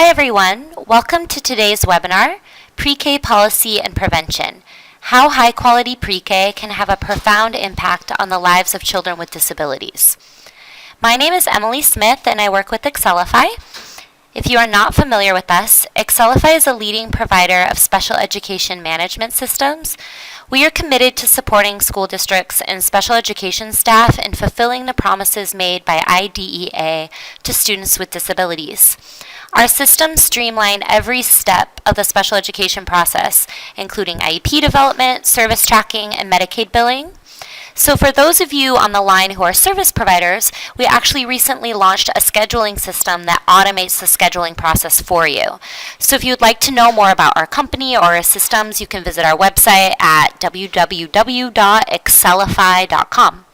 Hi everyone, welcome to today's webinar, PreK Policy and Prevention, How High Quality PreK Can Have a Profound Impact on the Lives of Children with Disabilities. My name is Emily Smith and I work with Excelify. If you are not familiar with us, Excelify is a leading provider of special education management systems. We are committed to supporting school districts and special education staff in fulfilling the promises made by IDEA to students with disabilities. Our systems streamline every step of the special education process, including IEP development, service tracking, and Medicaid billing. So for those of you on the line who are service providers, we actually recently launched a scheduling system that automates the scheduling process for you. So if you'd like to know more about our company or our systems, you can visit our website at www.excelify.com.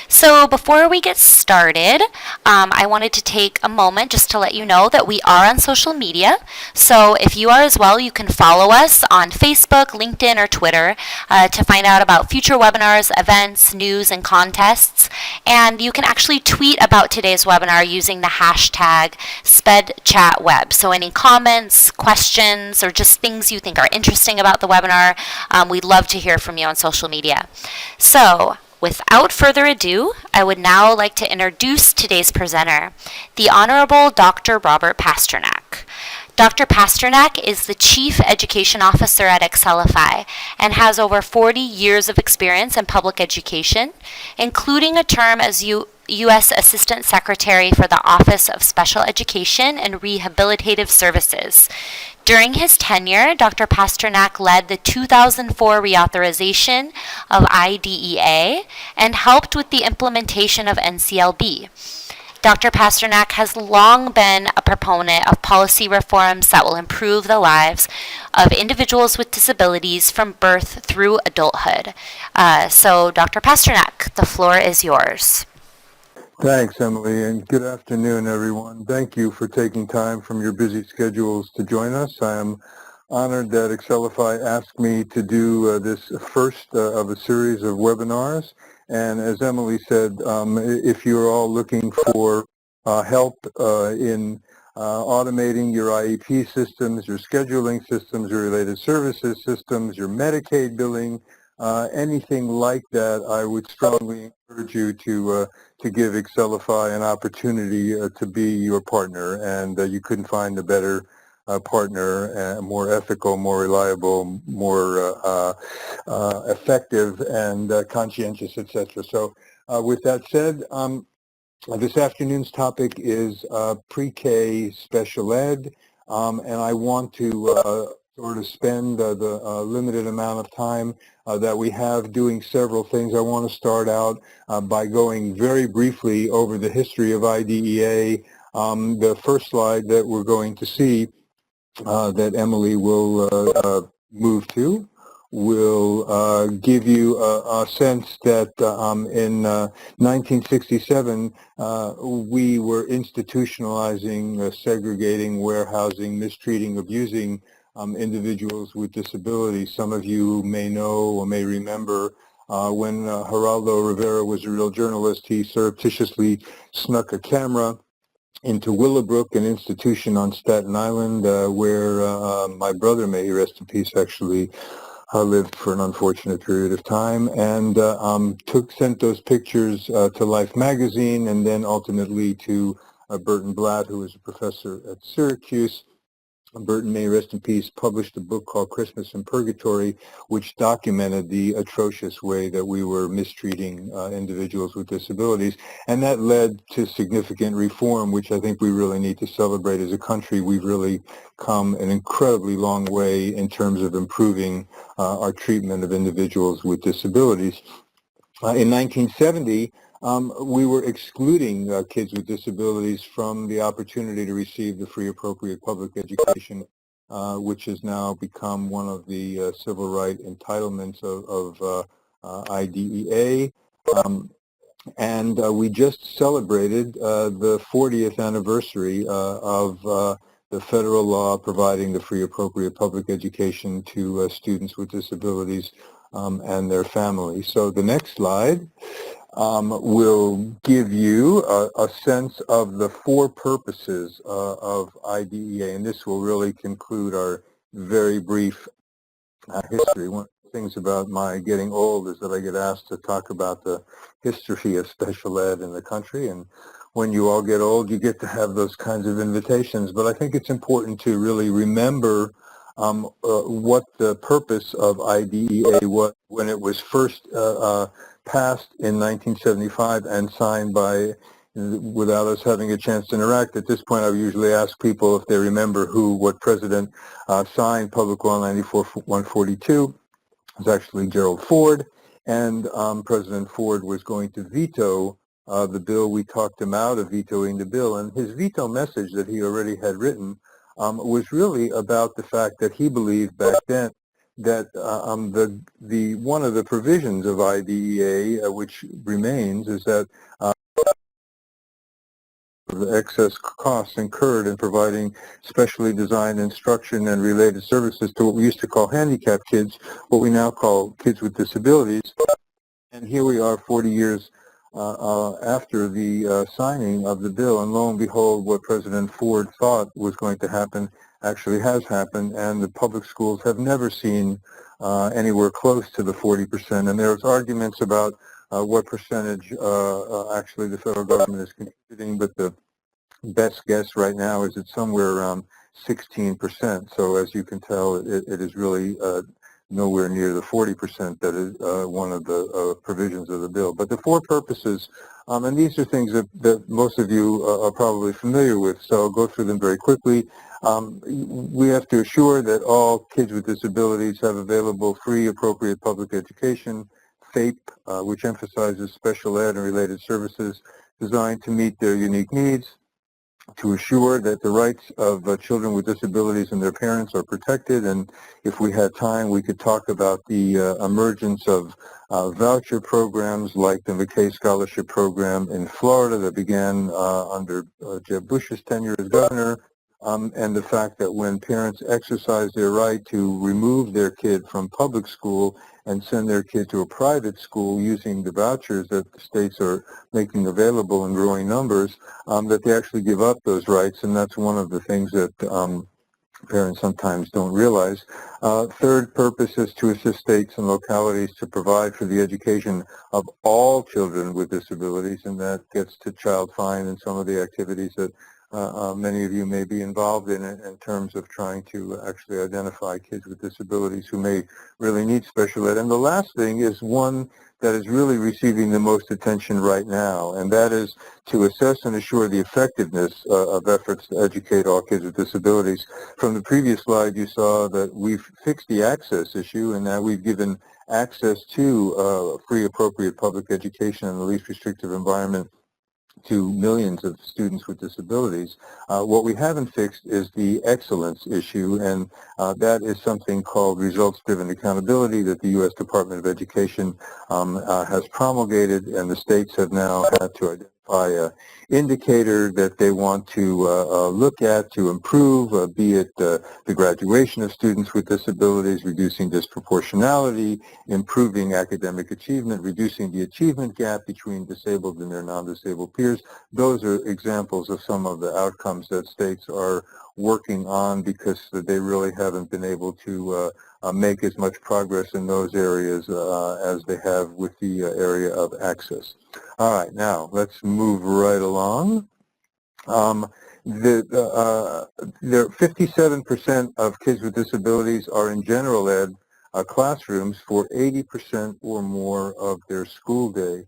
So before we get started, I wanted to take a moment just to let you know that we are on social media. So if you are as well, you can follow us on Facebook, LinkedIn, or Twitter to find out about future webinars, events, news, and contests. And you can actually tweet about today's webinar using the hashtag SpedChatWeb. So any comments, questions, or just things you think are interesting about the webinar, we'd love to hear from you on social media. So without further ado, I would now like to introduce today's presenter, the Honorable Dr. Robert Pasternak. Dr. Pasternak is the Chief Education Officer at Excelify and has over 40 years of experience in public education, including a term as U.S. Assistant Secretary for the Office of Special Education and Rehabilitative Services. During his tenure, Dr. Pasternak led the 2004 reauthorization of IDEA and helped with the implementation of NCLB. Dr. Pasternak has long been a proponent of policy reforms that will improve the lives of individuals with disabilities from birth through adulthood. So, Dr. Pasternak, the floor is yours. Thanks, Emily, and good afternoon, everyone. Thank you for taking time from your busy schedules to join us. I am honored that Excelify asked me to do this first of a series of webinars. And as Emily said, if you're all looking for help in automating your IEP systems, your scheduling systems, your related services systems, your Medicaid billing, anything like that, I would strongly encourage you to give Excelify an opportunity to be your partner, and you couldn't find a better partner, more ethical, more reliable, more effective, and conscientious, etc. So with that said, this afternoon's topic is pre-K special ed, and I want to sort of spend the limited amount of time that we have doing several things. I want to start out by going very briefly over the history of IDEA. The first slide that we're going to see that Emily will move to will give you a sense that in 1967 we were institutionalizing, segregating, warehousing, mistreating, abusing individuals with disabilities. Some of you may know or may remember when Geraldo Rivera was a real journalist, he surreptitiously snuck a camera into Willowbrook, an institution on Staten Island where my brother, may he rest in peace, actually lived for an unfortunate period of time, and sent those pictures to Life magazine and then ultimately to Burton Blatt, who was a professor at Syracuse. Burton, may rest in peace, published a book called Christmas in Purgatory, which documented the atrocious way that we were mistreating individuals with disabilities. And that led to significant reform, which I think we really need to celebrate as a country. We've really come an incredibly long way in terms of improving our treatment of individuals with disabilities. In 1970, we were excluding kids with disabilities from the opportunity to receive the free appropriate public education, which has now become one of the civil right entitlements of IDEA. And we just celebrated the 40th anniversary of the federal law providing the free appropriate public education to students with disabilities and their families. So the next slide will give you a sense of the four purposes of IDEA, and this will really conclude our very brief history. One of the things about my getting old is that I get asked to talk about the history of special ed in the country, and when you all get old, you get to have those kinds of invitations. But I think it's important to really remember what the purpose of IDEA was when it was first passed in 1975 and signed by, without us having a chance to interact. At this point, I usually ask people if they remember what president signed Public Law 94-142. It was actually Gerald Ford, and President Ford was going to veto the bill. We talked him out of vetoing the bill, and his veto message that he already had written was really about the fact that he believed back then that the one of the provisions of IDEA, which remains, is that the excess costs incurred in providing specially designed instruction and related services to what we used to call handicapped kids, what we now call kids with disabilities. And here we are 40 years after the signing of the bill, and lo and behold, what President Ford thought was going to happen actually has happened, and the public schools have never seen anywhere close to the 40%. And there's arguments about what percentage actually the federal government is contributing, but the best guess right now is it's somewhere around 16%. So as you can tell, it is really nowhere near the 40% that is one of the provisions of the bill. But the four purposes, and these are things that most of you are probably familiar with, so I'll go through them very quickly. We have to assure that all kids with disabilities have available free, appropriate public education, FAPE, which emphasizes special ed and related services designed to meet their unique needs, to assure that the rights of children with disabilities and their parents are protected. And if we had time, we could talk about the emergence of voucher programs like the McKay Scholarship Program in Florida that began under Jeb Bush's tenure as governor, and the fact that when parents exercise their right to remove their kid from public school and send their kid to a private school using the vouchers that the states are making available in growing numbers, that they actually give up those rights, and that's one of the things that parents sometimes don't realize. Third purpose is to assist states and localities to provide for the education of all children with disabilities, and that gets to Child Find and some of the activities that many of you may be involved in terms of trying to actually identify kids with disabilities who may really need special ed. And the last thing is one that is really receiving the most attention right now, and that is to assess and assure the effectiveness of efforts to educate all kids with disabilities. From the previous slide, you saw that we've fixed the access issue, and now we've given access to free, appropriate public education in the least restrictive environment to millions of students with disabilities. What we haven't fixed is the excellence issue, and that is something called results-driven accountability that the U.S. Department of Education has promulgated, and the states have now had to identify an indicator that they want to look at to improve, be it the graduation of students with disabilities, reducing disproportionality, improving academic achievement, reducing the achievement gap between disabled and their non-disabled peers. Those are examples of some of the outcomes that states are working on because they really haven't been able to make as much progress in those areas as they have with the area of access. All right, now let's move right along. There 57% of kids with disabilities are in general ed classrooms for 80% or more of their school day.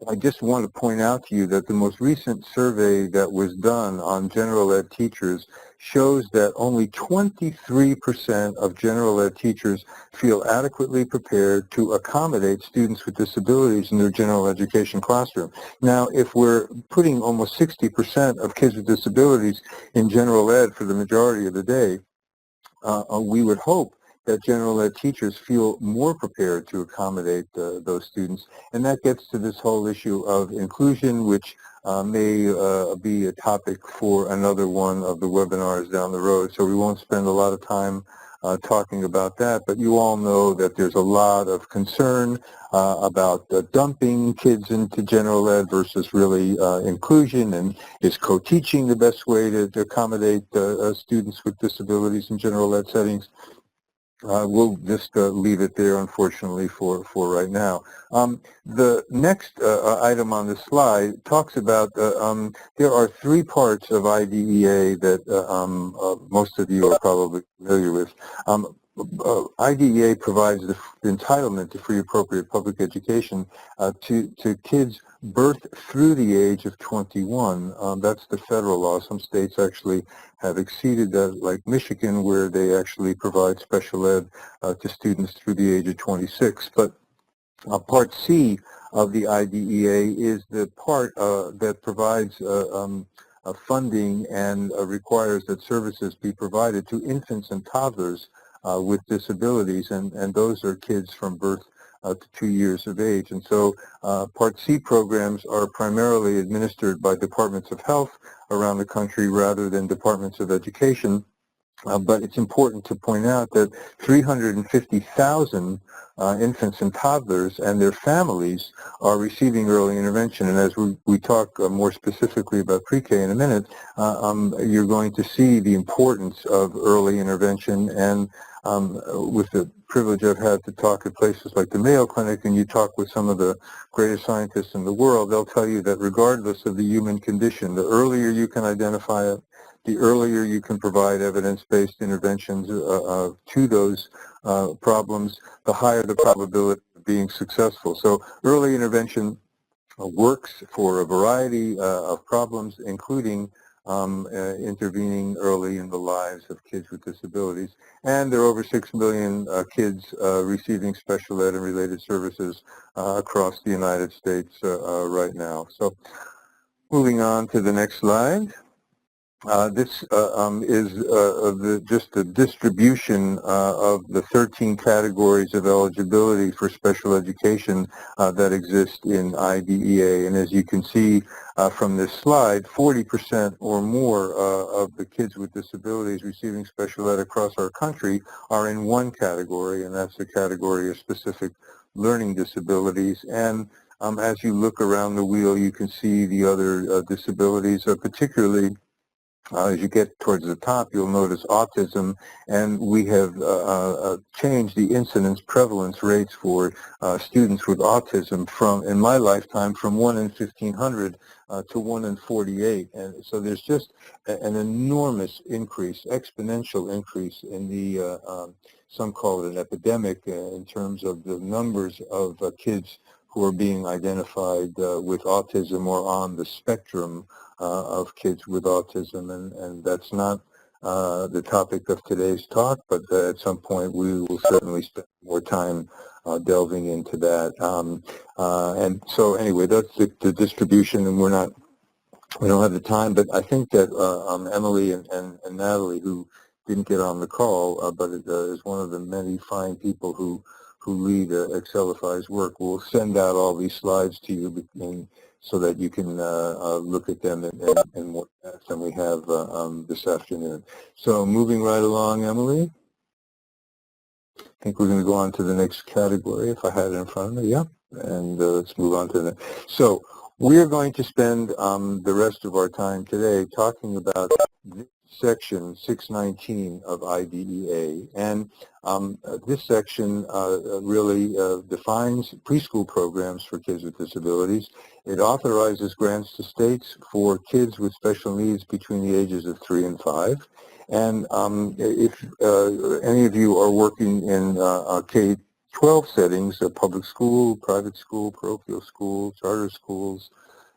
I just want to point out to you that the most recent survey that was done on general ed teachers shows that only 23% of general ed teachers feel adequately prepared to accommodate students with disabilities in their general education classroom. Now, if we're putting almost 60% of kids with disabilities in general ed for the majority of the day, we would hope that general ed teachers feel more prepared to accommodate those students. And that gets to this whole issue of inclusion, which may be a topic for another one of the webinars down the road. So we won't spend a lot of time talking about that, but you all know that there's a lot of concern about dumping kids into general ed versus really inclusion, and is co-teaching the best way to accommodate students with disabilities in general ed settings. We'll just leave it there, unfortunately, for right now. The next item on the slide talks about there are three parts of IDEA that most of you are probably familiar with. IDEA provides the entitlement to free appropriate public education to kids birth through the age of 21. That's the federal law. Some states actually have exceeded that, like Michigan, where they actually provide special ed to students through the age of 26. But Part C of the IDEA is the part that provides funding and requires that services be provided to infants and toddlers with disabilities, and those are kids from birth to 2 years of age. And so Part C programs are primarily administered by departments of health around the country rather than departments of education. But it's important to point out that 350,000 infants and toddlers and their families are receiving early intervention. And as we talk more specifically about PreK in a minute, you're going to see the importance of early intervention. And with the privilege I've had to talk at places like the Mayo Clinic, and you talk with some of the greatest scientists in the world, they'll tell you that regardless of the human condition, the earlier you can identify it, the earlier you can provide evidence-based interventions to those problems, the higher the probability of being successful. So early intervention works for a variety of problems, including intervening early in the lives of kids with disabilities. And there are over 6 million kids receiving special ed and related services across the United States right now. So moving on to the next slide. This is just the distribution of the 13 categories of eligibility for special education that exist in IDEA. And as you can see from this slide, 40% or more of the kids with disabilities receiving special ed across our country are in one category, and that's the category of specific learning disabilities. And as you look around the wheel, you can see the other disabilities, particularly as you get towards the top, you'll notice autism, and we have changed the incidence prevalence rates for students with autism from, in my lifetime, from 1 in 1,500 to 1 in 48. And so there's just an enormous increase, exponential increase in the, some call it an epidemic in terms of the numbers of kids who are being identified with autism or on the spectrum of kids with autism, and that's not the topic of today's talk, but at some point we will certainly spend more time delving into that. And so anyway, that's the distribution, and we don't have the time, but I think that Emily and Natalie, who didn't get on the call, but is one of the many fine people who lead Excelify's work, will send out all these slides to you so that you can look at them in more depth than we have this afternoon. So moving right along, Emily. I think we're going to go on to the next category, if I had it in front of me. Yeah, and let's move on to the next. So we're going to spend the rest of our time today talking about this section 619 of IDEA. And this section really defines preschool programs for kids with disabilities. It authorizes grants to states for kids with special needs between the ages of 3 and 5. And if any of you are working in K-12 settings, public school, private school, parochial school, charter schools,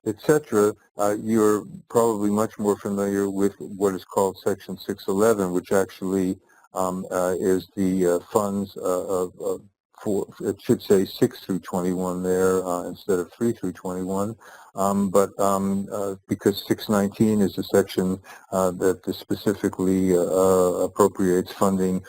etc., you're probably much more familiar with what is called Section 611, which actually is the funds for, it should say 6 through 21 there instead of 3 through 21. Because 619 is a section that specifically appropriates funding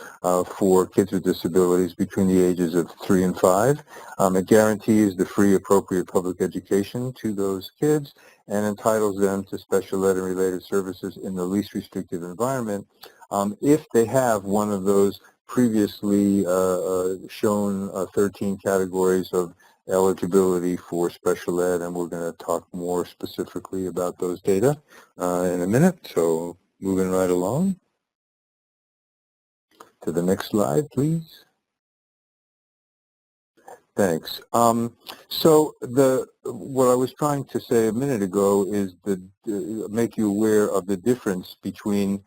for kids with disabilities between the ages of 3 and 5. It guarantees the free appropriate public education to those kids and entitles them to special ed and related services in the least restrictive environment if they have one of those previously shown 13 categories of eligibility for special ed, and we're going to talk more specifically about those data in a minute. So moving right along to the next slide, please. Thanks. So what I was trying to say a minute ago is make you aware of the difference between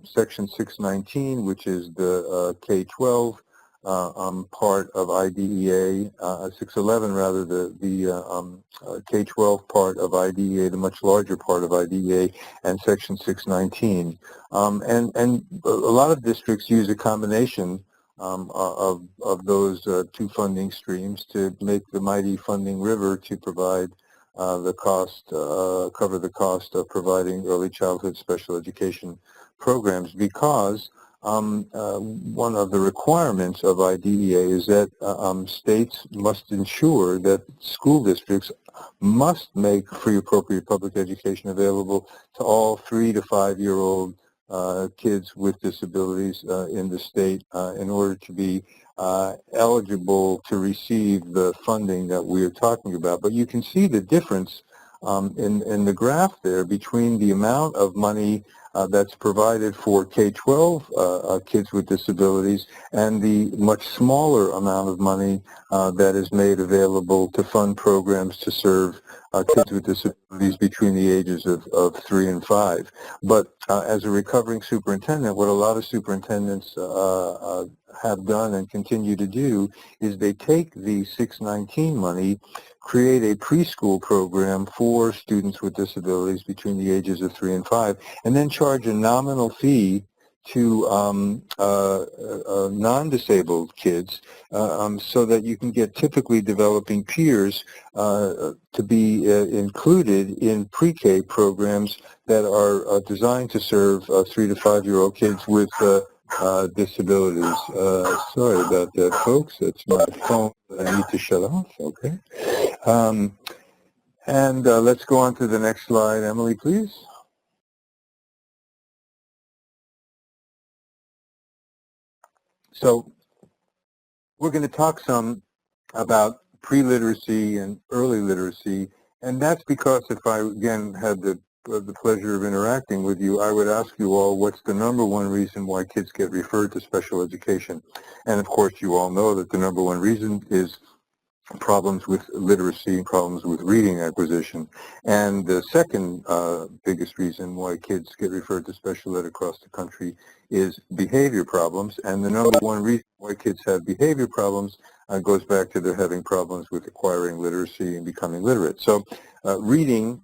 Section 619, which is the K-12 part of IDEA, 611 rather, the K-12 part of IDEA, the much larger part of IDEA, and Section 619. And a lot of districts use a combination of those two funding streams to make the mighty funding river to provide the cost, cover the cost of providing early childhood special education programs, because one of the requirements of IDEA is that states must ensure that school districts must make free appropriate public education available to all 3 to 5-year-old kids with disabilities in the state in order to be eligible to receive the funding that we are talking about. But you can see the difference in the graph there between the amount of money that's provided for K-12 kids with disabilities and the much smaller amount of money that is made available to fund programs to serve kids with disabilities between the ages of 3 and 5. But as a recovering superintendent, what a lot of superintendents have done and continue to do is they take the 619 money, create a preschool program for students with disabilities between the ages of 3 and 5, and then charge a nominal fee to non-disabled kids so that you can get typically developing peers to be included in pre-K programs that are designed to serve 3 to 5-year-old kids with disabilities. Sorry about that, folks. That's my phone that I need to shut off. Okay. And let's go on to the next slide. Emily, please. So we're going to talk some about pre-literacy and early literacy, and that's because if I, again, had the pleasure of interacting with you, I would ask you all what's the number one reason why kids get referred to special education. And of course, you all know that the number one reason is problems with literacy and problems with reading acquisition. And the second biggest reason why kids get referred to special ed across the country is behavior problems. And the number one reason why kids have behavior problems goes back to their having problems with acquiring literacy and becoming literate. So reading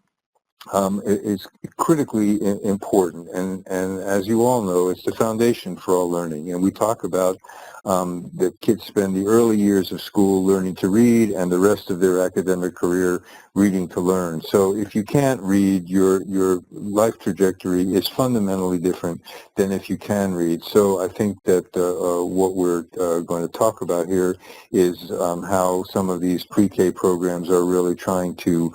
is critically important, and as you all know, it's the foundation for all learning. And we talk about that kids spend the early years of school learning to read and the rest of their academic career reading to learn. So if you can't read, your life trajectory is fundamentally different than if you can read. So I think that what we're going to talk about here is how some of these pre-K programs are really trying to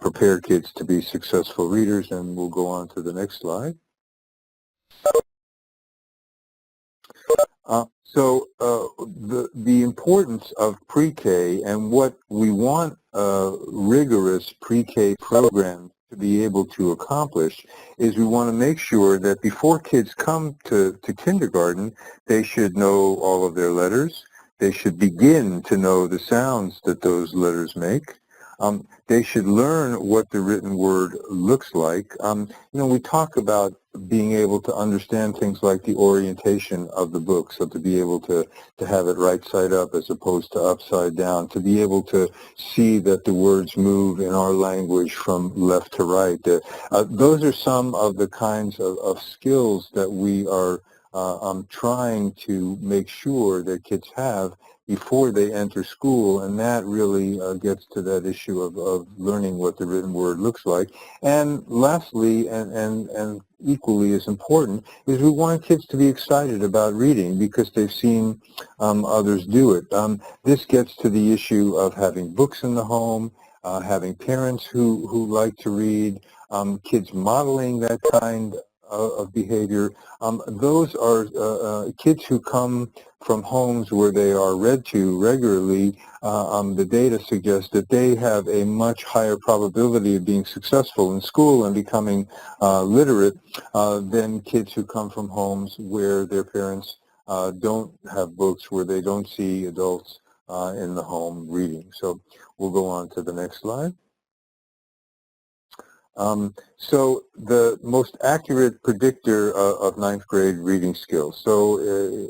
prepare kids to be successful readers, and we'll go on to the next slide. So the importance of pre-K and what we want rigorous pre-K programs to be able to accomplish is we want to make sure that before kids come to kindergarten, they should know all of their letters. They should begin to know the sounds that those letters make. They should learn what the written word looks like. We talk about being able to understand things like the orientation of the book, so to be able to have it right side up as opposed to upside down, to be able to see that the words move in our language from left to right. Those are some of the kinds of skills that we are trying to make sure that kids have before they enter school, and that really gets to that issue of learning what the written word looks like. And lastly, and equally as important, is we want kids to be excited about reading because they've seen others do it. This gets to the issue of having books in the home, having parents who like to read, kids modeling that kind of behavior. Those are kids who come from homes where they are read to regularly. The data suggests that they have a much higher probability of being successful in school and becoming literate than kids who come from homes where their parents don't have books, where they don't see adults in the home reading. So we'll go on to the next slide. So the most accurate predictor of ninth grade reading skills. So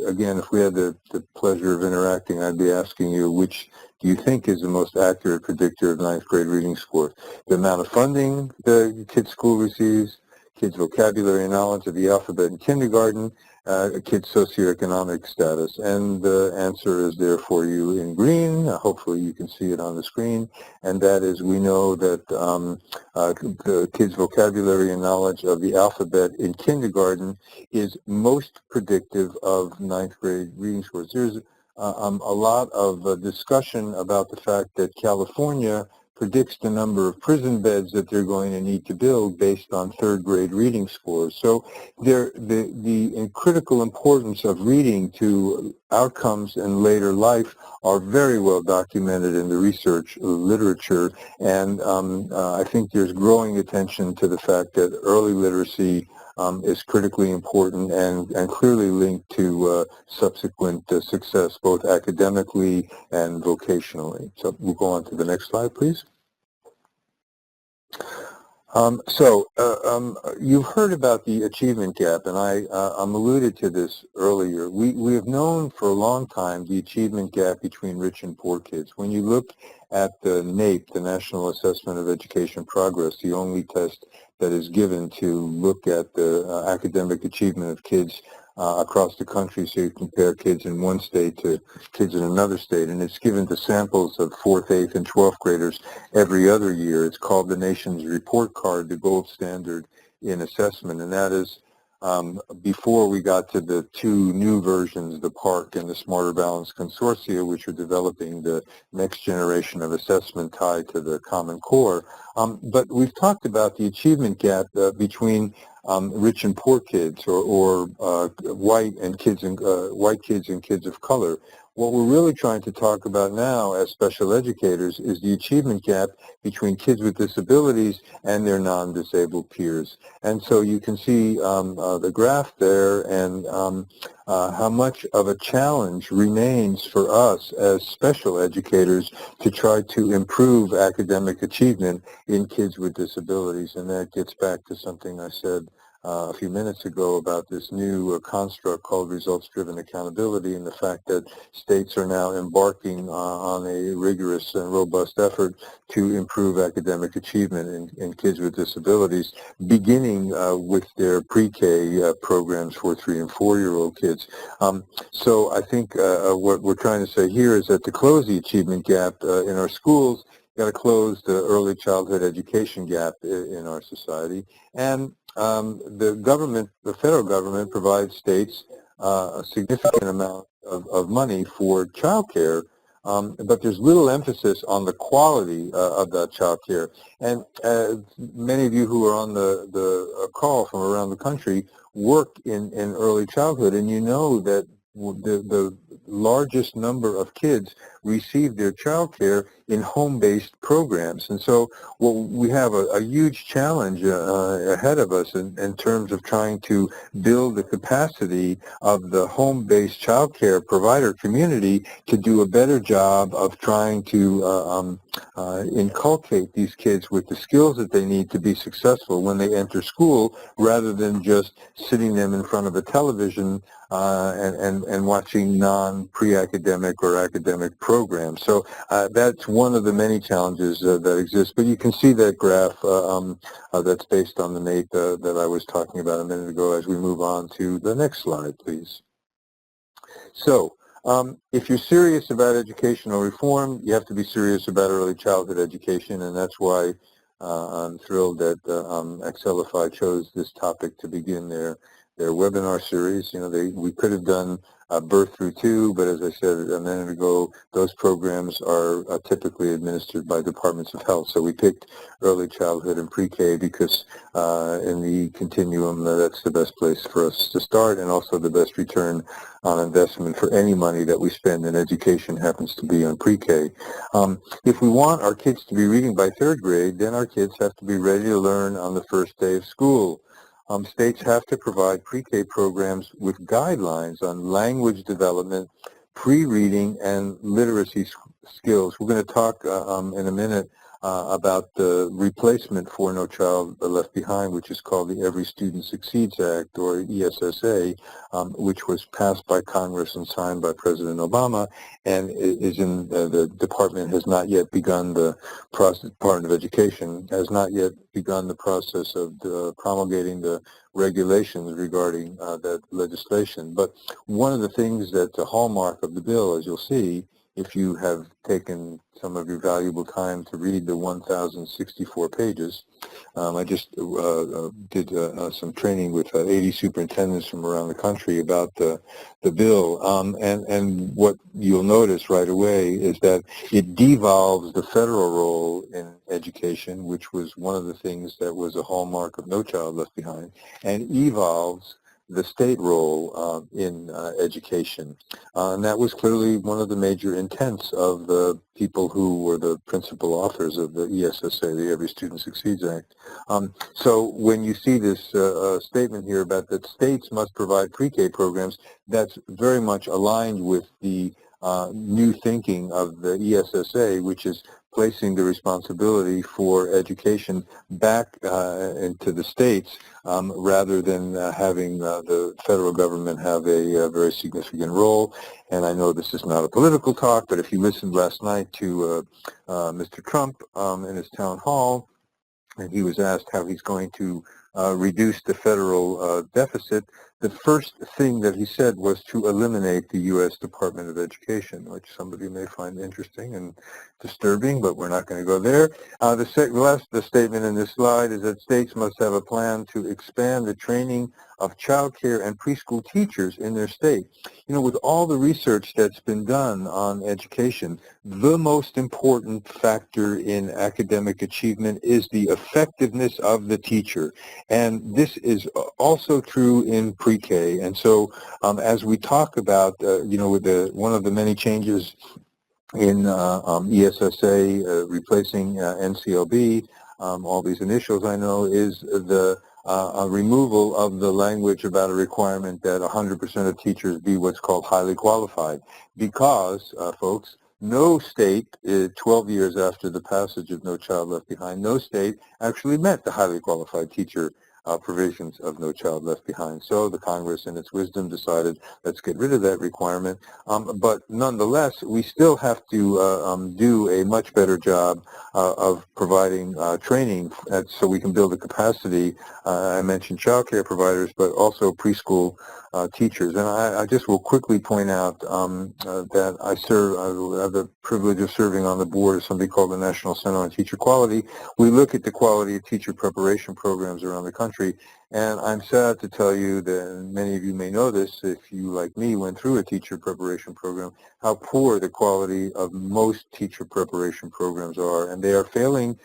again, if we had the pleasure of interacting, I'd be asking you, which do you think is the most accurate predictor of ninth grade reading scores? The amount of funding the kid's school receives, kids' vocabulary and knowledge of the alphabet in kindergarten, kids' socioeconomic status. And the answer is there for you in green. Hopefully you can see it on the screen. And that is, we know that the kids' vocabulary and knowledge of the alphabet in kindergarten is most predictive of ninth grade reading scores. There's a lot of discussion about the fact that California predicts the number of prison beds that they're going to need to build based on third grade reading scores. So the critical importance of reading to outcomes in later life are very well documented in the research literature, and I think there's growing attention to the fact that early literacy is critically important and clearly linked to subsequent success, both academically and vocationally. So we'll go on to the next slide, please. You've heard about the achievement gap, and I alluded to this earlier. We have known for a long time the achievement gap between rich and poor kids. When you look at the NAEP, the National Assessment of Education Progress, the only test that is given to look at the academic achievement of kids across the country, so you compare kids in one state to kids in another state, and it's given to samples of 4th, 8th, and 12th graders every other year. It's called the nation's report card, the gold standard in assessment, and that is before we got to the two new versions, the PARC and the Smarter Balance Consortia, which are developing the next generation of assessment tied to the Common Core. But we've talked about the achievement gap between rich and poor kids, or white kids and kids of color. What we're really trying to talk about now as special educators is the achievement gap between kids with disabilities and their non-disabled peers. And so you can see the graph there, and how much of a challenge remains for us as special educators to try to improve academic achievement in kids with disabilities. And that gets back to something I said a few minutes ago about this new construct called results-driven accountability, and the fact that states are now embarking on a rigorous and robust effort to improve academic achievement in kids with disabilities, beginning with their pre-K programs for 3- and 4-year-old kids. So I think what we're trying to say here is that to close the achievement gap in our schools, got to close the early childhood education gap in our society. And the government, the federal government, provides states a significant amount of money for child care, but there's little emphasis on the quality of that child care. And many of you who are on the call from around the country work in early childhood, and you know that the largest number of kids receive their child care in home-based programs. And so we have a huge challenge ahead of us in terms of trying to build the capacity of the home-based child care provider community to do a better job of trying to inculcate these kids with the skills that they need to be successful when they enter school, rather than just sitting them in front of a television and watching non-pre-academic or academic programs. So that's one of the many challenges that exist. But you can see that graph that's based on the NAEP that I was talking about a minute ago as we move on to the next slide, please. So if you're serious about educational reform, you have to be serious about early childhood education, and that's why I'm thrilled that Excelify chose this topic to begin their their webinar series. We could have done birth through 2, but as I said a minute ago, those programs are typically administered by departments of health. So we picked early childhood and pre-K because in the continuum, that's the best place for us to start, and also the best return on investment for any money that we spend in education happens to be on pre-K. If we want our kids to be reading by 3rd grade, then our kids have to be ready to learn on the first day of school. States have to provide pre-K programs with guidelines on language development, pre-reading, and literacy skills. We're going to talk in a minute about the replacement for No Child Left Behind, which is called the Every Student Succeeds Act, or ESSA, which was passed by Congress and signed by President Obama, and is in the department has not yet begun the process. Department of Education has not yet begun the process of promulgating the regulations regarding that legislation. But one of the things that's a hallmark of the bill, as you'll see, if you have taken some of your valuable time to read the 1,064 pages. I just did some training with 80 superintendents from around the country about the bill, and what you'll notice right away is that it devolves the federal role in education, which was one of the things that was a hallmark of No Child Left Behind, and evolves the state role in education. And that was clearly one of the major intents of the people who were the principal authors of the ESSA, the Every Student Succeeds Act. So when you see this statement here about that states must provide pre-K programs, that's very much aligned with the new thinking of the ESSA, which is placing the responsibility for education back into the states rather than having the federal government have a very significant role. And I know this is not a political talk, but if you listened last night to Mr. Trump in his town hall, and he was asked how he's going to reduce the federal deficit, the first thing that he said was to eliminate the U.S. Department of Education, which somebody may find interesting and disturbing, but we're not going to go there. The last statement in this slide is that states must have a plan to expand the training of child care and preschool teachers in their state. With all the research that's been done on education, the most important factor in academic achievement is the effectiveness of the teacher. And this is also true in pre-K. And so as we talk about, with one of the many changes in ESSA replacing NCLB, all these initials I know, is the removal of the language about a requirement that 100% of teachers be what's called highly qualified, because, folks, no state, 12 years after the passage of No Child Left Behind, no state actually met the highly qualified teacher provisions of No Child Left Behind. So the Congress, in its wisdom, decided let's get rid of that requirement. But nonetheless, we still have to do a much better job of providing training so we can build the capacity. I mentioned child care providers, but also preschool teachers. And I just will quickly point out that I have the privilege of serving on the board of something called the National Center on Teacher Quality. We look at the quality of teacher preparation programs around the country, and I'm sad to tell you that, and many of you may know this if you, like me, went through a teacher preparation program, how poor the quality of most teacher preparation programs are, and they are failing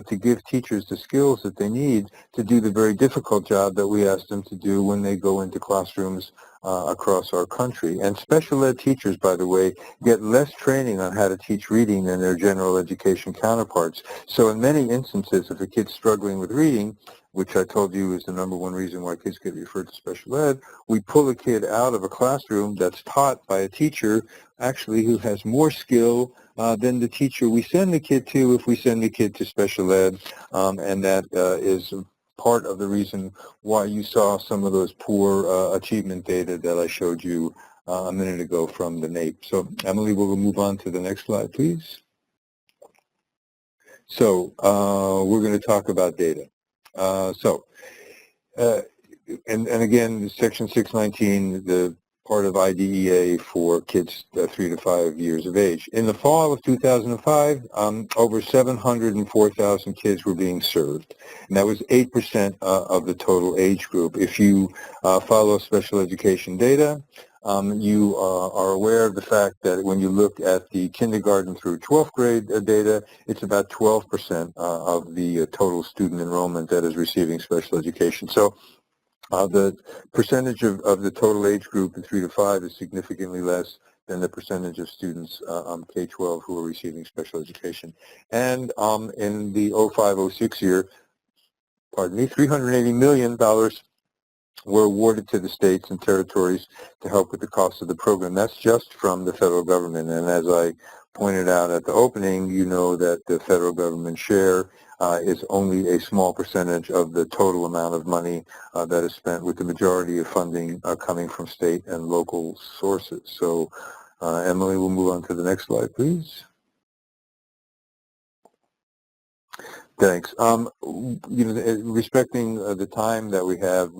to give teachers the skills that they need to do the very difficult job that we ask them to do when they go into classrooms across our country. And special ed teachers, by the way, get less training on how to teach reading than their general education counterparts. So in many instances, if a kid's struggling with reading, which I told you is the #1 reason why kids get referred to special ed, we pull a kid out of a classroom that's taught by a teacher actually who has more skill than the teacher we send the kid to if we send the kid to special ed, and that is part of the reason why you saw some of those poor achievement data that I showed you a minute ago from the NAEP. So Emily, we'll move on to the next slide, please. So we're going to talk about data. And again, Section 619, the part of IDEA for kids 3 to 5 years of age. In the fall of 2005, over 704,000 kids were being served, and that was 8% of the total age group. If you follow special education data, you are aware of the fact that when you look at the kindergarten through 12th grade data, it's about 12% of the total student enrollment that is receiving special education. So the percentage of the total age group in 3 to 5 is significantly less than the percentage of students K-12 who are receiving special education. And in the 05-06 year, $380 million were awarded to the states and territories to help with the cost of the program. That's just from the federal government. And as I pointed out at the opening, you know that the federal government share is only a small percentage of the total amount of money that is spent, with the majority of funding coming from state and local sources. So Emily, we'll move on to the next slide, please. Thanks. Respecting the time that we have,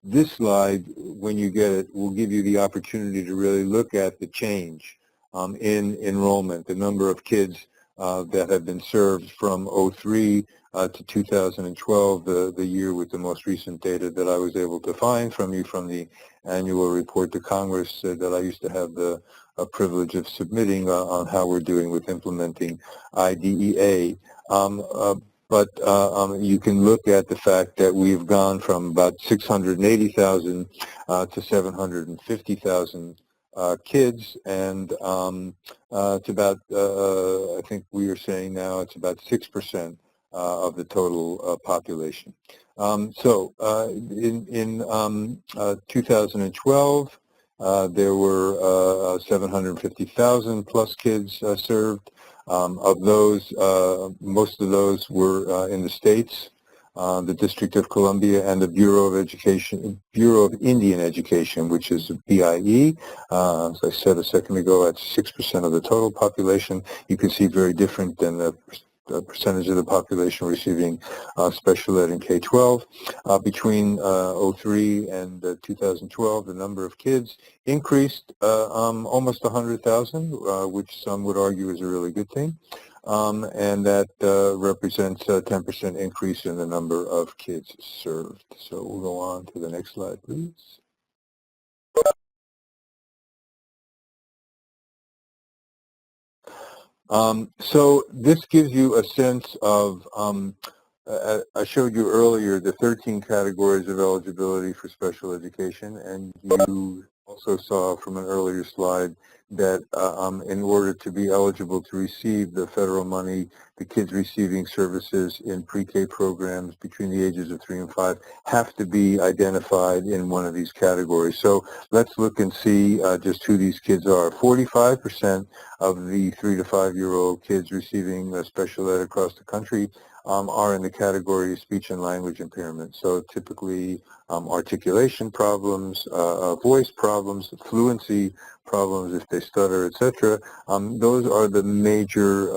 this slide, when you get it, will give you the opportunity to really look at the change in enrollment, the number of kids that have been served from 03 to 2012, the year with the most recent data that I was able to find from you from the annual report to Congress that I used to have the privilege of submitting on how we're doing with implementing IDEA. But you can look at the fact that we've gone from about 680,000 to 750,000 kids, and it's about, I think we are saying now it's about 6% of the total population. In 2012, there were 750,000 plus kids served. Of those, most of those were in the states, the District of Columbia, and the Bureau of Indian Education, which is BIE. As I said a second ago, that's 6% of the total population. You can see very different than the percentage of the population receiving special ed in K-12. Between 03 and 2012, the number of kids increased almost 100,000, which some would argue is a really good thing. And that represents a 10% increase in the number of kids served. So we'll go on to the next slide, please. So this gives you a sense of, I showed you earlier the 13 categories of eligibility for special education, and you also saw from an earlier slide that in order to be eligible to receive the federal money, the kids receiving services in pre-K programs between the ages of 3 and 5 have to be identified in one of these categories. So let's look and see just who these kids are. 45% of the 3 to 5-year-old kids receiving special ed across the country are in the category of speech and language impairment. So typically articulation problems, voice problems, fluency problems if they stutter, etc. Those are the major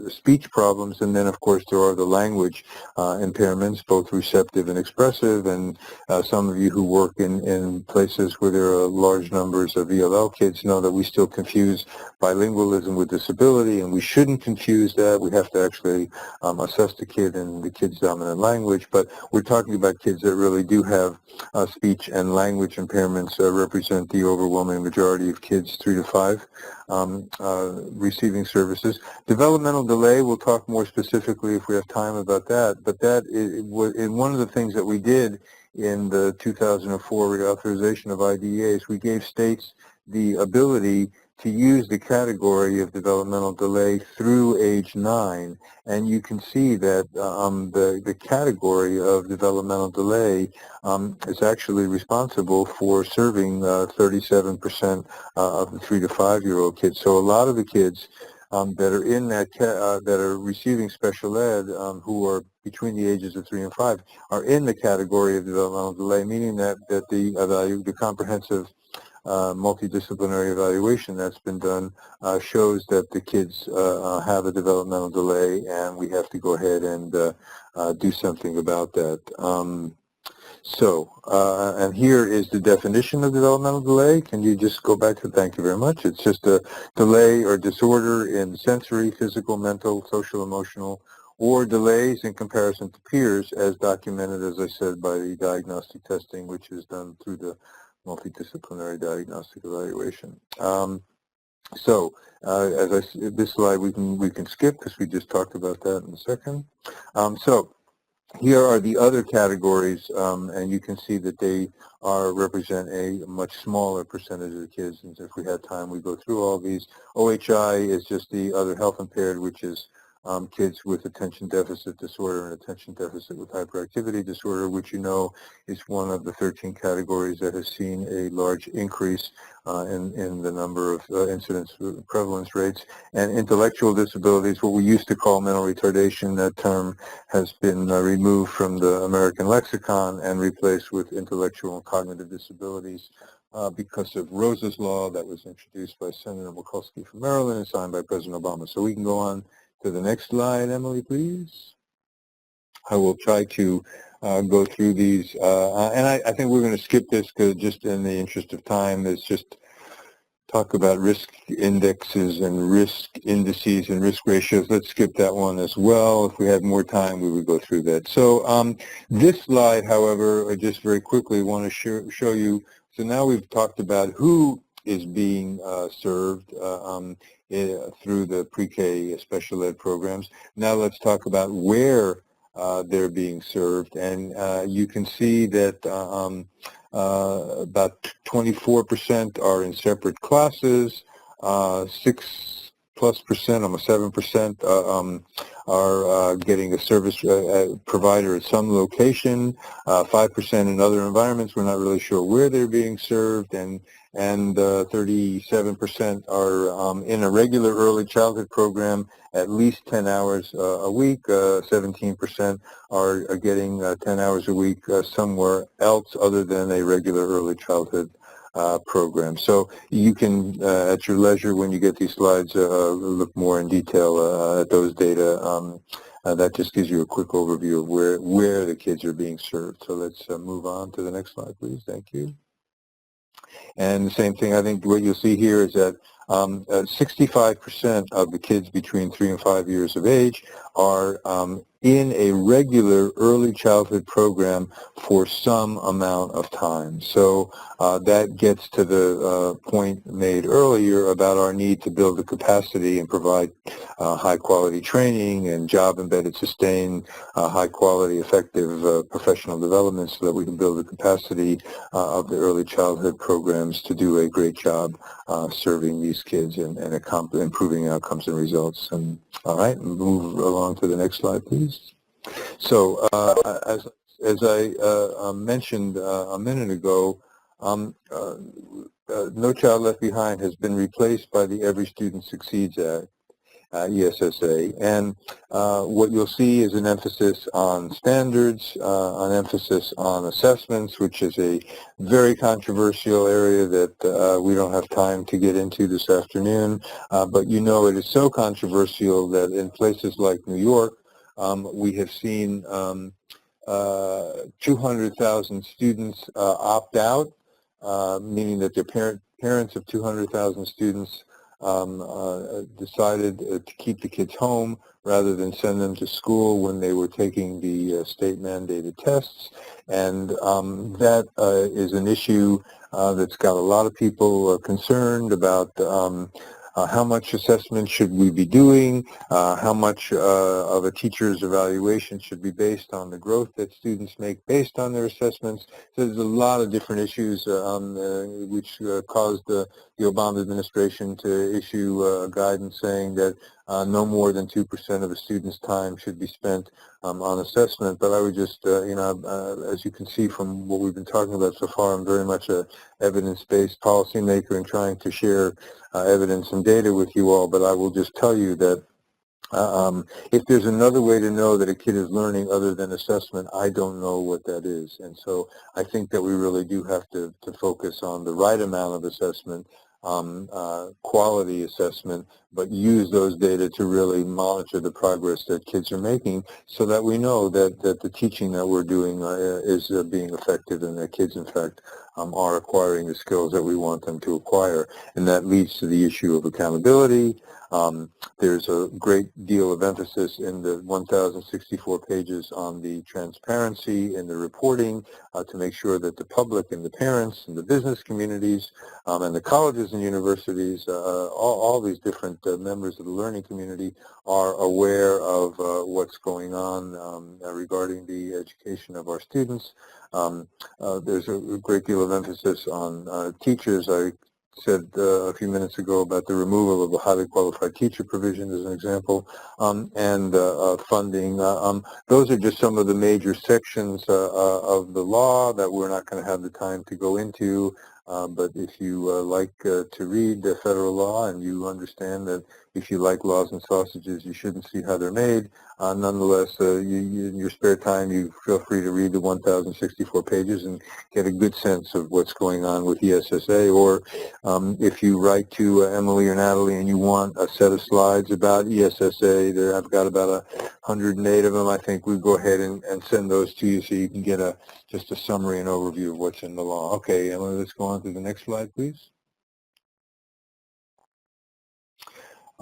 speech problems, and then of course there are the language impairments, both receptive and expressive, and some of you who work in places where there are large numbers of ELL kids know that we still confuse bilingualism with disability, and we shouldn't confuse that. We have to actually assess the kid in the kid's dominant language, but we're talking about kids that really do have speech and language impairments represent the overwhelming majority of kids 3 to 5 receiving services. Developmental delay, we'll talk more specifically if we have time about that, but that is one of the things that we did in the 2004 reauthorization of IDEA is we gave states the ability to use the category of developmental delay through age 9, and you can see that the category of developmental delay is actually responsible for serving 37% of the 3 to 5-year-old kids. So a lot of the kids that are in that that are receiving special ed who are between the ages of 3 and 5 are in the category of developmental delay, meaning that the comprehensive multidisciplinary evaluation that's been done shows that the kids have a developmental delay, and we have to go ahead and do something about that. So, and here is the definition of developmental delay. Can you just go back to, thank you very much. It's just a delay or disorder in sensory, physical, mental, social, emotional, or delays in comparison to peers as documented, as I said, by the diagnostic testing, which is done through the multidisciplinary diagnostic evaluation. So, this slide we can skip because we just talked about that in a second. So, here are the other categories, and you can see that they represent a much smaller percentage of the kids. And if we had time, we'd go through all these. OHI is just the other health impaired, which is kids with attention deficit disorder and attention deficit with hyperactivity disorder, which you know is one of the 13 categories that has seen a large increase in the number of incidence prevalence rates. And intellectual disabilities, what we used to call mental retardation, that term has been removed from the American lexicon and replaced with intellectual and cognitive disabilities because of Rosa's Law that was introduced by Senator Mikulski from Maryland and signed by President Obama. So we can go on to the next slide, Emily, please. I will try to go through these, and I think we're going to skip this because just in the interest of time, it's just talk about risk indexes and risk indices and risk ratios. Let's skip that one as well. If we had more time, we would go through that. So this slide, however, I just very quickly want to show you. So now we've talked about who is being served through the pre-K special ed programs. Now let's talk about where they're being served. And you can see that about 24% are in separate classes, 6+%, almost 7% are getting a service provider at some location, 5% in other environments. We're not really sure where they're being served, and 37% are in a regular early childhood program at least 10 hours a week. 17% are getting 10 hours a week somewhere else other than a regular early childhood program. So you can, at your leisure, when you get these slides, look more in detail at those data. That just gives you a quick overview of where the kids are being served. So let's move on to the next slide, please. Thank you. And the same thing, I think what you'll see here is that 65% of the kids between 3 and 5 years of age are in a regular early childhood program for some amount of time. So that gets to the point made earlier about our need to build the capacity and provide high-quality training and job-embedded, sustained, high-quality, effective professional development so that we can build the capacity of the early childhood programs to do a great job serving these kids and improving outcomes and results. And all right, move along to the next slide, please. So as I mentioned a minute ago, No Child Left Behind has been replaced by the Every Student Succeeds Act, ESSA, and what you'll see is an emphasis on standards, an emphasis on assessments, which is a very controversial area that we don't have time to get into this afternoon, but you know it is so controversial that in places like New York, we have seen 200,000 students opt out, meaning that their parents of 200,000 students decided to keep the kids home rather than send them to school when they were taking the state-mandated tests. And that is an issue that's got a lot of people concerned about how much assessment should we be doing, how much of a teacher's evaluation should be based on the growth that students make based on their assessments. So there's a lot of different issues which caused the Obama administration to issue guidance saying that no more than 2% of a student's time should be spent on assessment. But I would just, as you can see from what we've been talking about so far, I'm very much a evidence-based policymaker and trying to share evidence and data with you all. But I will just tell you that if there's another way to know that a kid is learning other than assessment, I don't know what that is. And so I think that we really do have to focus on the right amount of assessment quality assessment, but use those data to really monitor the progress that kids are making so that we know that the teaching that we're doing is being effective and that kids, in fact, are acquiring the skills that we want them to acquire. And that leads to the issue of accountability. There's a great deal of emphasis in the 1,064 pages on the transparency in the reporting to make sure that the public and the parents and the business communities and the colleges and universities, all these different members of the learning community are aware of what's going on regarding the education of our students. There's a great deal of emphasis on teachers. I said a few minutes ago about the removal of the highly qualified teacher provision as an example, and funding. Those are just some of the major sections of the law that we're not going to have the time to go into. But if you like to read the federal law and you understand that if you like laws and sausages, you shouldn't see how they're made, nonetheless, in your spare time, you feel free to read the 1,064 pages and get a good sense of what's going on with ESSA. Or if you write to Emily or Natalie and you want a set of slides about ESSA, I've got about 108 of them. I think we go ahead and send those to you so you can get just a summary and overview of what's in the law. Okay, Emily, let's go on to the next slide, please.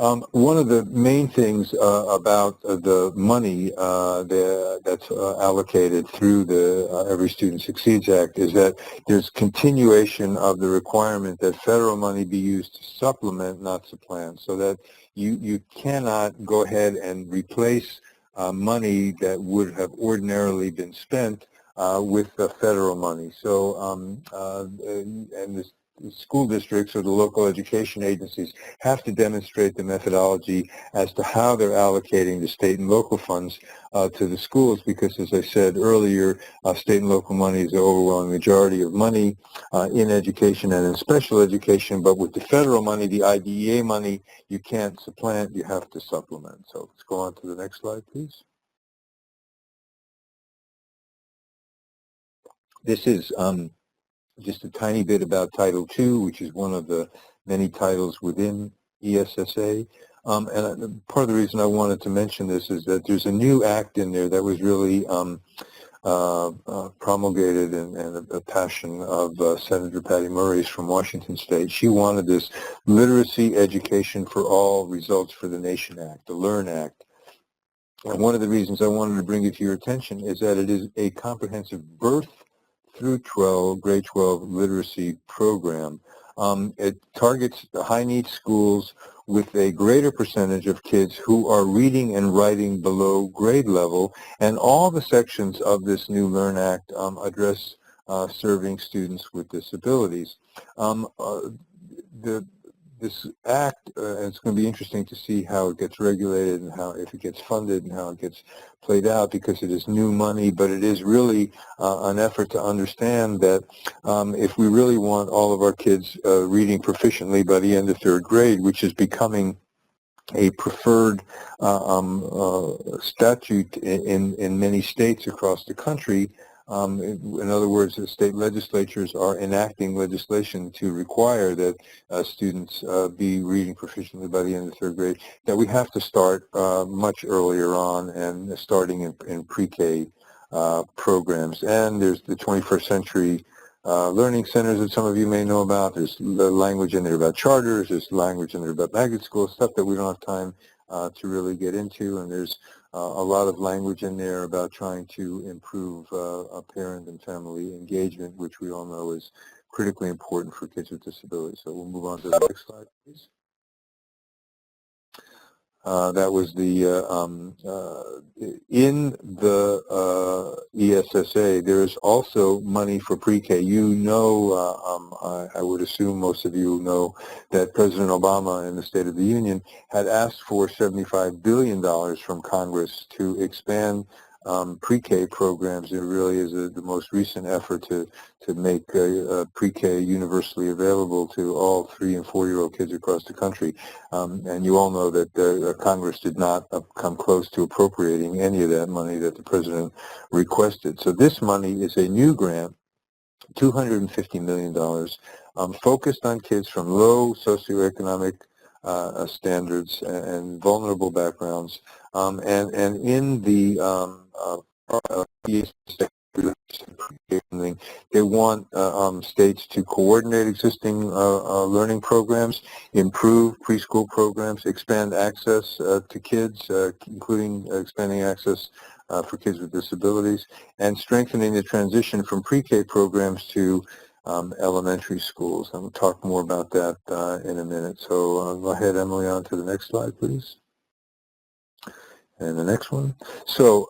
One of the main things about the money that's allocated through the Every Student Succeeds Act is that there's continuation of the requirement that federal money be used to supplement, not supplant, so that you cannot go ahead and replace money that would have ordinarily been spent with the federal money. So, and this the school districts or the local education agencies have to demonstrate the methodology as to how they're allocating the state and local funds to the schools, because as I said earlier, state and local money is the overwhelming majority of money in education and in special education, but with the federal money, the IDEA money, you can't supplant, you have to supplement. So let's go on to the next slide, please. This is just a tiny bit about Title II, which is one of the many titles within ESSA. And part of the reason I wanted to mention this is that there's a new act in there that was really promulgated and a passion of Senator Patty Murray's from Washington State. She wanted this Literacy Education for All Results for the Nation Act, the LEARN Act. And one of the reasons I wanted to bring it to your attention is that it is a comprehensive birth through grade 12 literacy program. It targets the high-needs schools with a greater percentage of kids who are reading and writing below grade level, and all the sections of this new LEARN Act address serving students with disabilities. This act, it's going to be interesting to see how it gets regulated and how, if it gets funded and how it gets played out, because it is new money, but it is really an effort to understand that if we really want all of our kids reading proficiently by the end of third grade, which is becoming a preferred statute in many states across the country. In other words, the state legislatures are enacting legislation to require that students be reading proficiently by the end of third grade, that we have to start much earlier on, and starting in pre-K programs. And there's the 21st century learning centers that some of you may know about. There's the language in there about charters. There's language in there about magnet schools, stuff that we don't have time to really get into. And there's a lot of language in there about trying to improve parent and family engagement, which we all know is critically important for kids with disabilities. So we'll move on to the next slide, please. That was the, in the ESSA, there is also money for pre-K. You know, I would assume most of you know that President Obama in the State of the Union had asked for $75 billion from Congress to expand pre-K programs. It really is the most recent effort to make pre-K universally available to all 3- and 4-year-old kids across the country. And you all know that Congress did not come close to appropriating any of that money that the President requested. So this money is a new grant $250 million, focused on kids from low socioeconomic standards and vulnerable backgrounds. And in the they want states to coordinate existing learning programs, improve preschool programs, expand access to kids, including expanding access for kids with disabilities, and strengthening the transition from pre-K programs to elementary schools. I'm going to talk more about that in a minute. So go ahead, Emily, on to the next slide, please. And the next one. So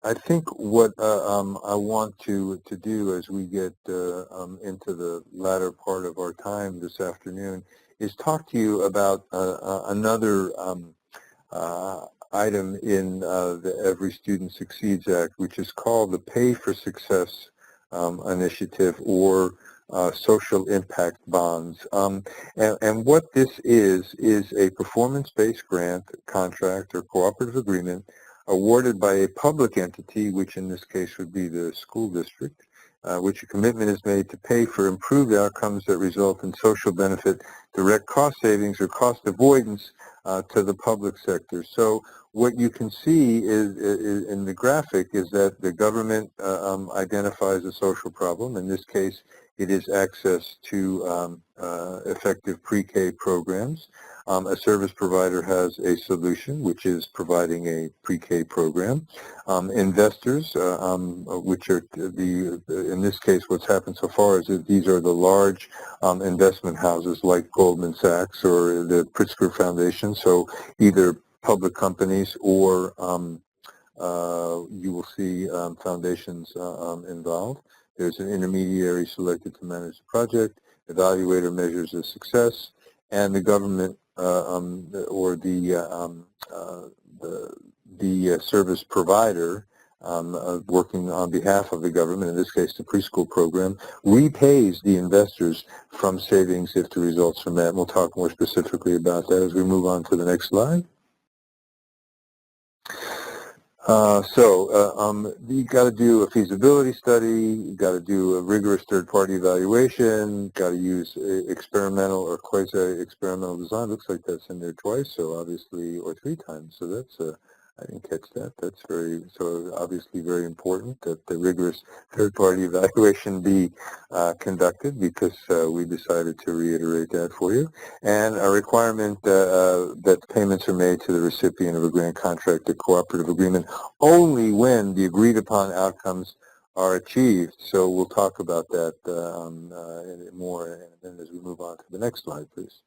I think what I want to do as we get into the latter part of our time this afternoon is talk to you about another item in the Every Student Succeeds Act, which is called the Pay for Success initiative, or social impact bonds. And what this is a performance-based grant, contract, or cooperative agreement awarded by a public entity, which in this case would be the school district, which a commitment is made to pay for improved outcomes that result in social benefit, direct cost savings, or cost avoidance to the public sector. So what you can see is in the graphic is that the government identifies a social problem. In this case, it is access to effective pre-K programs. A service provider has a solution, which is providing a pre-K program. Investors, which are in this case, what's happened so far is that these are the large investment houses like Goldman Sachs or the Pritzker Foundation. So either public companies or you will see foundations involved. There's an intermediary selected to manage the project, evaluator measures the success, and the government or the service provider working on behalf of the government, in this case the preschool program, repays the investors from savings if the results are met. And we'll talk more specifically about that as we move on to the next slide. You got to do a feasibility study, you got to do a rigorous third-party evaluation, got to use experimental or quasi-experimental design. Looks like that's in there twice, so obviously, or 3 times. So that's I didn't catch that. That's obviously very important that the rigorous third-party evaluation be conducted, because we decided to reiterate that for you. And a requirement that payments are made to the recipient of a grant contract or cooperative agreement only when the agreed upon outcomes are achieved. So we'll talk about that more as we move on to the next slide, please.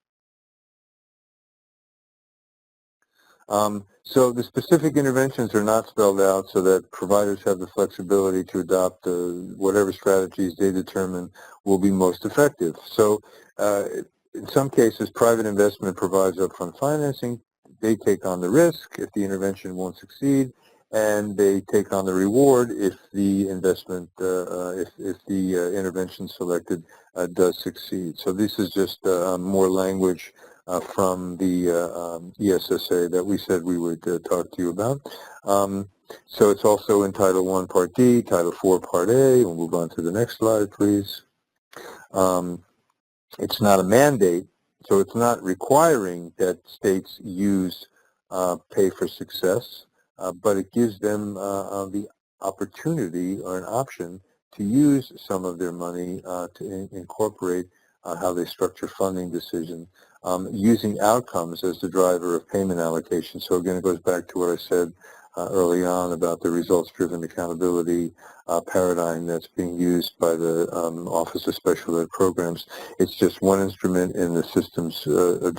So the specific interventions are not spelled out so that providers have the flexibility to adopt whatever strategies they determine will be most effective. So in some cases, private investment provides upfront financing. They take on the risk if the intervention won't succeed, and they take on the reward if the investment, if the intervention selected does succeed. So this is just more language from the ESSA that we said we would talk to you about. So it's also in Title I, Part D, Title IV, Part A. We'll move on to the next slide, please. It's not a mandate, so it's not requiring that states use pay for success, but it gives them the opportunity or an option to use some of their money to incorporate how they structure funding decisions, using outcomes as the driver of payment allocation. So again, it goes back to what I said early on about the results-driven accountability paradigm that's being used by the Office of Special Ed Programs. It's just one instrument in the system's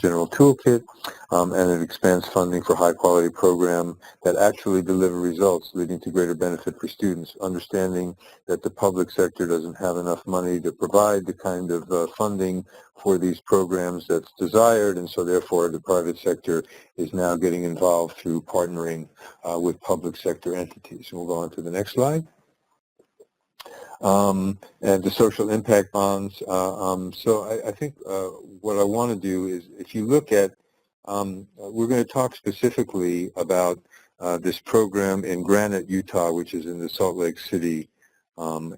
general toolkit, and it expands funding for high-quality programs that actually deliver results, leading to greater benefit for students, understanding that the public sector doesn't have enough money to provide the kind of funding for these programs that's desired, and so therefore the private sector is now getting involved through partnering with public sector entities. We'll go on to the next slide. And the social impact bonds. So I think what I want to do is, if you look at, we're going to talk specifically about this program in Granite, Utah, which is in the Salt Lake City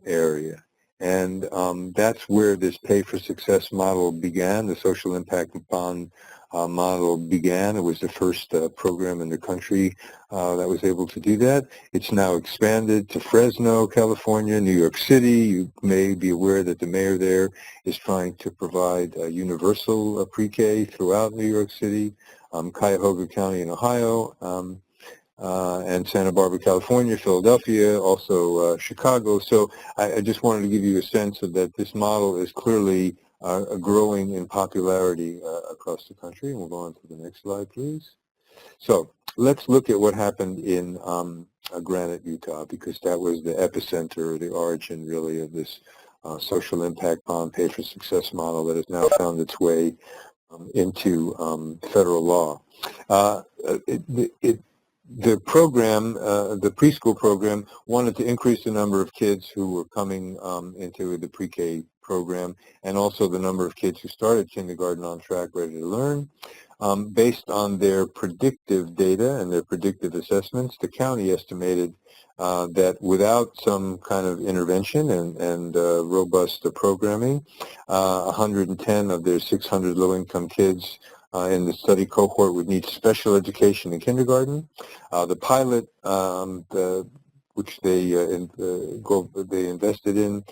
area. And that's where this pay for success model began. The social impact bond model began. It was the first program in the country that was able to do that. It's now expanded to Fresno, California, New York City. You may be aware that the mayor there is trying to provide universal pre-K throughout New York City, Cuyahoga County in Ohio, and Santa Barbara, California, Philadelphia, also Chicago. So I just wanted to give you a sense of that this model is clearly growing in popularity across the country. And we'll go on to the next slide, please. So let's look at what happened in Granite, Utah, because that was the epicenter or the origin, really, of this social impact bond pay for success model that has now found its way into federal law. The program, the preschool program, wanted to increase the number of kids who were coming into the pre-K program and also the number of kids who started kindergarten on track, ready to learn. Based on their predictive data and their predictive assessments, the county estimated that without some kind of intervention and robust programming, 110 of their 600 low-income kids in the study cohort would need special education in kindergarten. The pilot, which they invested in,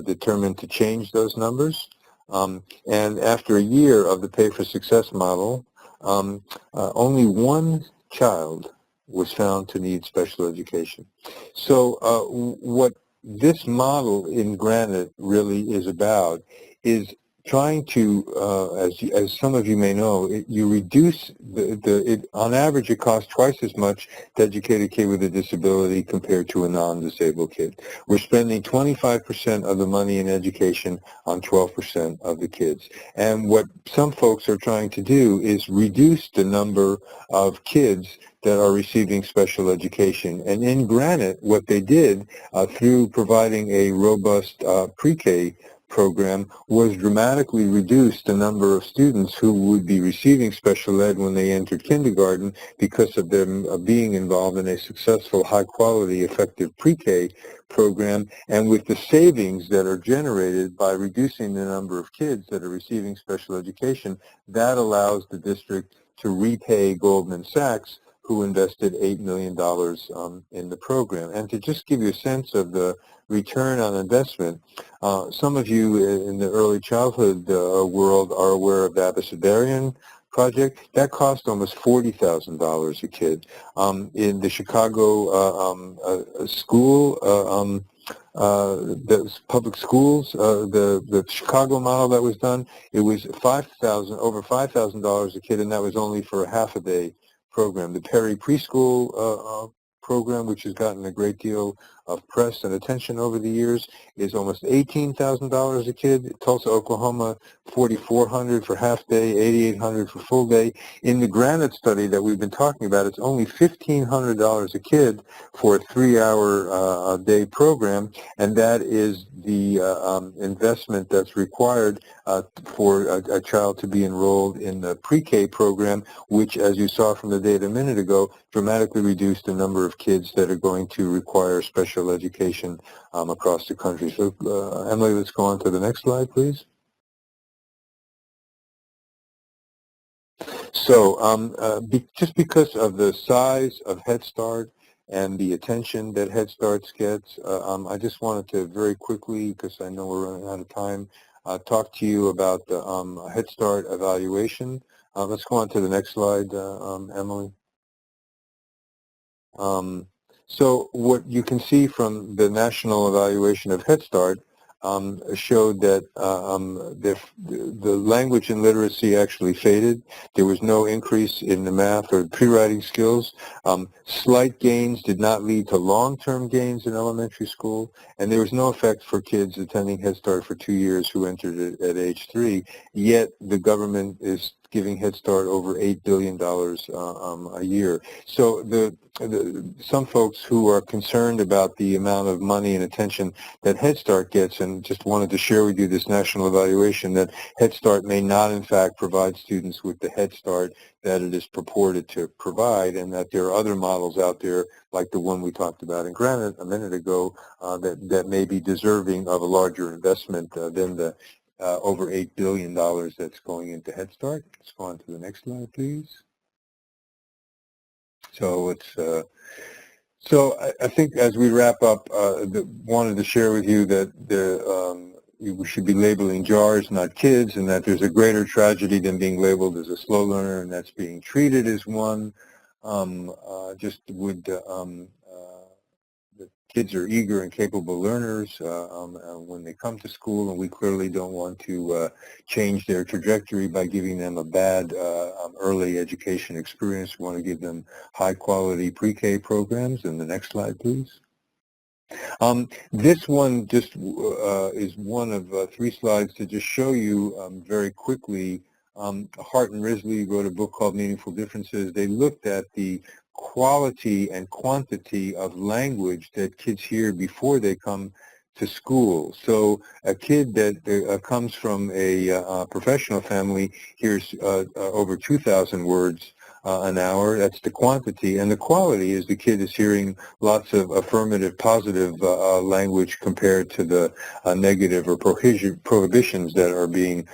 determined to change those numbers. And after a year of the Pay for Success model, only one child was found to need special education. So what this model in Granite really is about is trying to, as some of you may know, you reduce on average it costs twice as much to educate a kid with a disability compared to a non-disabled kid. We're spending 25% of the money in education on 12% of the kids. And what some folks are trying to do is reduce the number of kids that are receiving special education. And in Granite, what they did through providing a robust pre-K program was dramatically reduce the number of students who would be receiving special ed when they entered kindergarten because of them being involved in a successful, high-quality, effective pre-K program. And with the savings that are generated by reducing the number of kids that are receiving special education, that allows the district to repay Goldman Sachs, who invested $8 million in the program. And to just give you a sense of the return on investment, some of you in the early childhood world are aware of the Abecedarian project. That cost almost $40,000 a kid. In the Chicago school, the public schools, the Chicago model that was done, it was over $5,000 a kid, and that was only for a half a day program. The Perry preschool program, which has gotten a great deal of press and attention over the years, is almost $18,000 a kid. Tulsa, Oklahoma, $4,400 for half day, $8,800 for full day. In the Granite study that we've been talking about, it's only $1,500 a kid for a 3-hour day program, and that is the investment that's required for a child to be enrolled in the pre-K program, which, as you saw from the data a minute ago, dramatically reduced the number of kids that are going to require special education across the country. So, Emily, let's go on to the next slide, please. So just because of the size of Head Start and the attention that Head Start gets, I just wanted to very quickly, because I know we're running out of time, talk to you about the Head Start evaluation. Let's go on to the next slide, Emily. So what you can see from the national evaluation of Head Start showed that the language and literacy actually faded. There was no increase in the math or pre-writing skills. Slight gains did not lead to long-term gains in elementary school, and there was no effect for kids attending Head Start for 2 years who entered it at age 3. Yet the government is giving Head Start over $8 billion a year. So some folks who are concerned about the amount of money and attention that Head Start gets, and just wanted to share with you this national evaluation, that Head Start may not in fact provide students with the Head Start that it is purported to provide, and that there are other models out there like the one we talked about in Granite a minute ago that may be deserving of a larger investment than the over $8 billion that's going into Head Start. Let's go on to the next slide, please. So I think as we wrap up, wanted to share with you that we should be labeling jars, not kids, and that there's a greater tragedy than being labeled as a slow learner, and that's being treated as one. The kids are eager and capable learners when they come to school, and we clearly don't want to change their trajectory by giving them a bad early education experience. We want to give them high-quality pre-K programs. And the next slide, please. This one just is one of 3 slides to just show you very quickly. Hart and Risley wrote a book called Meaningful Differences. They looked at the quality and quantity of language that kids hear before they come to school. So a kid that comes from a professional family hears over 2,000 words an hour. That's the quantity. And the quality is the kid is hearing lots of affirmative, positive language compared to the negative or prohibitions that are being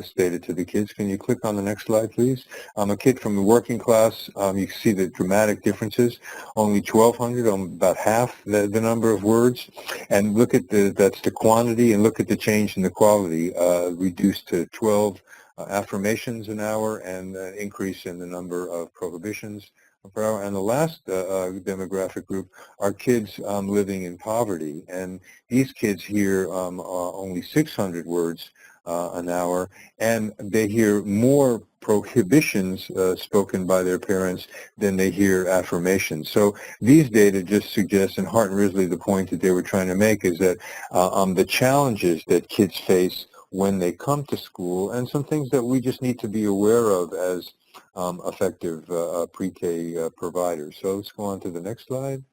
stated to the kids. Can you click on the next slide, please? A kid from the working class, you can see the dramatic differences. Only 1,200, about half the number of words. And look at that's the quantity, and look at the change in the quality, reduced to 12 affirmations an hour, and increase in the number of prohibitions per hour. And the last demographic group are kids living in poverty, and these kids hear only 600 words an hour, and they hear more prohibitions spoken by their parents than they hear affirmations. So these data just suggest, and Hart and Risley, the point that they were trying to make is that the challenges that kids face when they come to school, and some things that we just need to be aware of as effective pre-K providers. So let's go on to the next slide.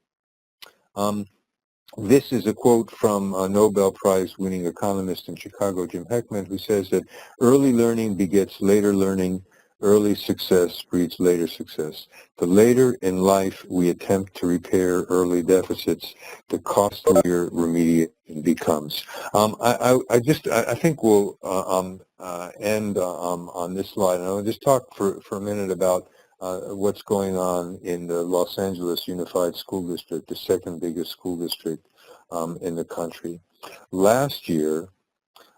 This is a quote from a Nobel Prize winning economist in Chicago, Jim Heckman, who says that early learning begets later learning, early success breeds later success. The later in life we attempt to repair early deficits, the costlier remediation becomes. I think we'll end on this slide, and I'll just talk for a minute about what's going on in the Los Angeles Unified School District, the second biggest school district in the country. Last year,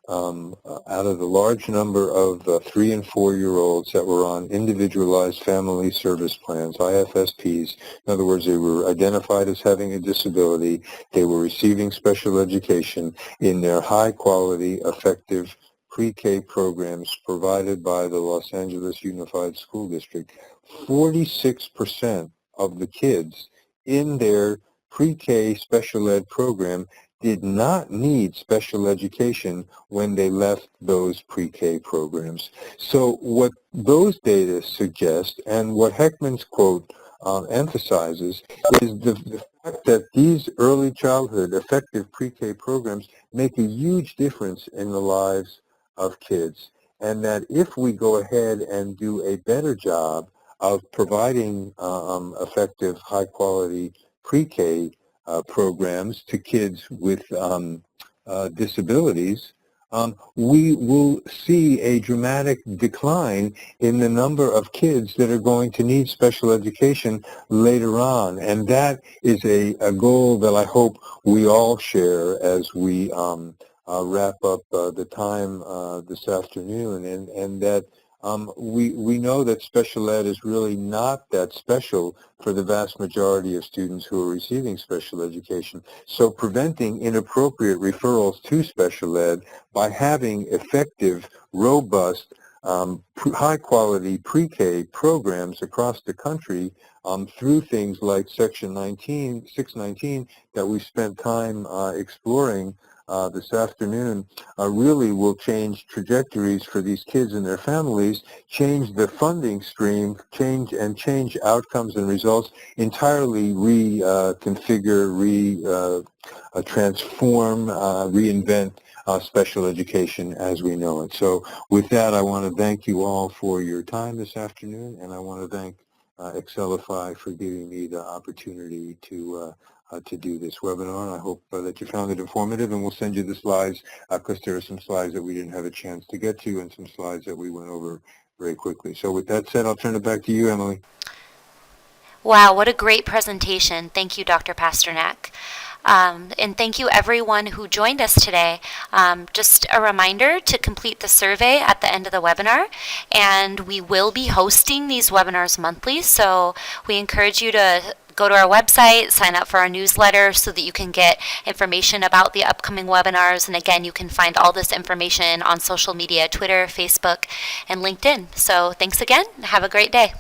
out of the large number of 3- and 4-year-olds that were on individualized family service plans, IFSPs, in other words, they were identified as having a disability, they were receiving special education in their high-quality, effective pre-K programs provided by the Los Angeles Unified School District. 46% of the kids in their pre-K special ed program did not need special education when they left those pre-K programs. So what those data suggest, and what Heckman's quote emphasizes, is the fact that these early childhood effective pre-K programs make a huge difference in the lives of kids, and that if we go ahead and do a better job of providing effective, high-quality pre-K programs to kids with disabilities, we will see a dramatic decline in the number of kids that are going to need special education later on. And that is a goal that I hope we all share as we wrap up the time this afternoon, and that we know that special ed is really not that special for the vast majority of students who are receiving special education. So preventing inappropriate referrals to special ed by having effective, robust, high-quality pre-K programs across the country through things like Section 619 that we spent time exploring this afternoon really will change trajectories for these kids and their families, change the funding stream, change outcomes and results, entirely reconfigure, transform, reinvent special education as we know it. So with that, I want to thank you all for your time this afternoon, and I want to thank Excelify for giving me the opportunity to do this webinar. I hope that you found it informative, and we'll send you the slides because there are some slides that we didn't have a chance to get to and some slides that we went over very quickly. So with that said, I'll turn it back to you, Emily. Wow, what a great presentation. Thank you, Dr. Pasternak. And thank you everyone who joined us today. Just a reminder to complete the survey at the end of the webinar, and we will be hosting these webinars monthly, so we encourage you to go to our website, sign up for our newsletter so that you can get information about the upcoming webinars. And again, you can find all this information on social media, Twitter, Facebook, and LinkedIn. So thanks again. Have a great day.